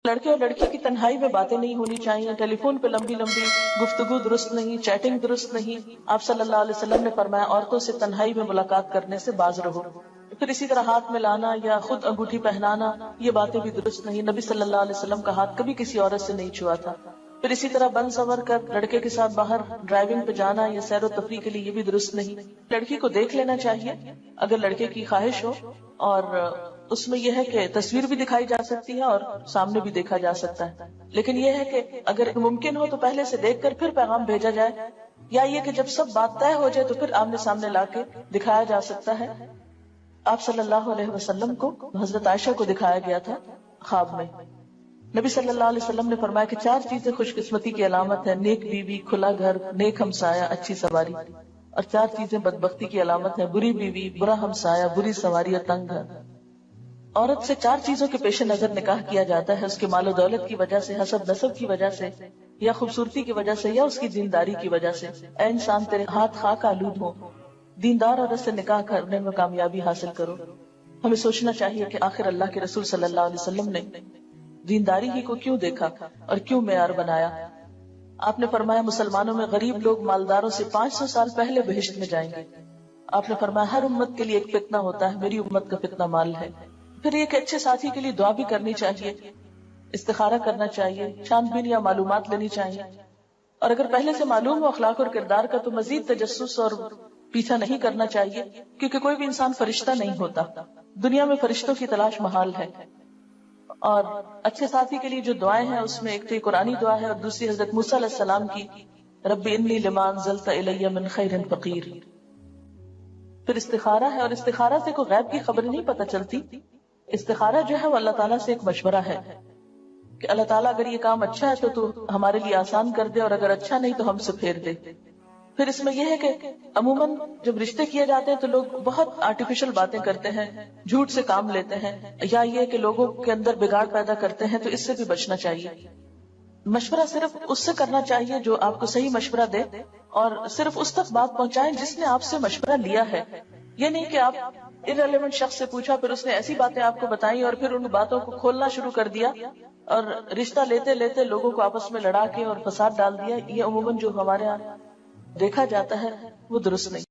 لڑکے اور لڑکی کی تنہائی میں باتیں نہیں ہونی چاہیے، ٹیلی فون پہ لمبی لمبی گفتگو درست نہیں، چیٹنگ درست نہیں۔ آپ صلی اللہ علیہ وسلم نے فرمایا عورتوں سے تنہائی میں ملاقات کرنے سے باز رہو۔ پھر اسی طرح ہاتھ میں لانا یا خود انگوٹھی پہنانا، یہ باتیں بھی درست نہیں۔ نبی صلی اللہ علیہ وسلم کا ہاتھ کبھی کسی عورت سے نہیں چھوا تھا۔ پھر اسی طرح بن سنور کر لڑکے کے ساتھ باہر ڈرائیونگ پہ جانا یا سیر و تفریح کے لیے، یہ بھی درست نہیں۔ لڑکی کو دیکھ لینا چاہیے اگر لڑکے کی خواہش ہو، اور اس میں یہ ہے کہ تصویر بھی دکھائی جا سکتی ہے اور سامنے بھی دیکھا جا سکتا ہے، لیکن یہ ہے کہ اگر ممکن ہو تو پہلے سے دیکھ کر پھر پیغام بھیجا جائے، یا یہ کہ جب سب بات طے ہو جائے تو پھر آمنے سامنے لا کے دکھایا جا سکتا ہے۔ آپ صلی اللہ علیہ وسلم کو حضرت عائشہ کو دکھایا گیا تھا خواب میں۔ نبی صلی اللہ علیہ وسلم نے فرمایا کہ 4 چیزیں خوش قسمتی کی علامت ہے: نیک بیوی، کھلا گھر، نیک ہمسایہ، اچھی سواری۔ اور 4 چیزیں بدبختی کی علامت ہے: بری بیوی، برا ہمسایہ، بری سواری اور تنگ گھر۔ عورت سے 4 چیزوں کے پیش نظر نکاح کیا جاتا ہے: اس کے مال و دولت کی وجہ سے، حسب نسب کی وجہ سے، یا خوبصورتی کی وجہ سے، یا اس کی دینداری کی وجہ سے۔ اے انسان، تیرے ہاتھ خاک آلود ہو، دیندار عورت سے نکاح کرنے میں کامیابی حاصل کرو۔ ہمیں سوچنا چاہیے کہ آخر اللہ کے رسول صلی اللہ علیہ وسلم نے دینداری ہی کو کیوں دیکھا اور کیوں معیار بنایا؟ آپ نے فرمایا مسلمانوں میں غریب لوگ مالداروں سے 500 سال پہلے بہشت میں جائیں گے۔ آپ نے فرمایا ہر امت کے لیے ایک فتنہ ہوتا ہے، میری امت کا فتنہ مال ہے۔ پھر ایک اچھے ساتھی کے لیے دعا بھی کرنی چاہیے، استخارہ کرنا چاہیے، چھان بین یا معلومات لینی چاہیے، اور اگر پہلے سے معلوم ہو اخلاق اور کردار کا تو مزید تجسس اور پیچھا نہیں کرنا چاہیے، کیونکہ کوئی بھی انسان فرشتہ نہیں ہوتا، دنیا میں فرشتوں کی تلاش محال ہے۔ اور اچھے ساتھی کے لیے جو دعائیں ہیں اس میں ایک تو قرآنی دعا ہے اور دوسری حضرت موسیٰ علیہ السلام کی رب انی لما انزلت الی من خیر فقیر۔ پھر استخارہ ہے، اور استخارہ سے کوئی غیب کی خبر نہیں پتہ چلتی۔ استخارہ جو ہے وہ اللہ تعالیٰ سے ایک مشورہ ہے کہ اللہ تعالیٰ اگر یہ کام اچھا ہے تو ہمارے لیے آسان کر دے، اور اگر اچھا نہیں تو ہم سے پھیر دے۔ پھر اس میں یہ ہے کہ عموماً جب رشتے کیے جاتے ہیں تو لوگ بہت آرٹیفیشل باتیں کرتے ہیں، جھوٹ سے کام لیتے ہیں، یا یہ کہ لوگوں کے اندر بگاڑ پیدا کرتے ہیں، تو اس سے بھی بچنا چاہیے۔ مشورہ صرف اس سے کرنا چاہیے جو آپ کو صحیح مشورہ دے، اور صرف اس تک بات پہنچائیں جس نے آپ سے مشورہ لیا ہے۔ یہ نہیں کہ آپ irrelevant شخص سے پوچھا، پھر اس نے ایسی باتیں آپ کو بتائیں اور پھر ان باتوں کو کھولنا شروع کر دیا اور رشتہ لیتے لیتے لوگوں کو آپس میں لڑا کے اور فساد ڈال دیا۔ یہ عموماً جو ہمارے یہاں دیکھا جاتا ہے وہ درست نہیں۔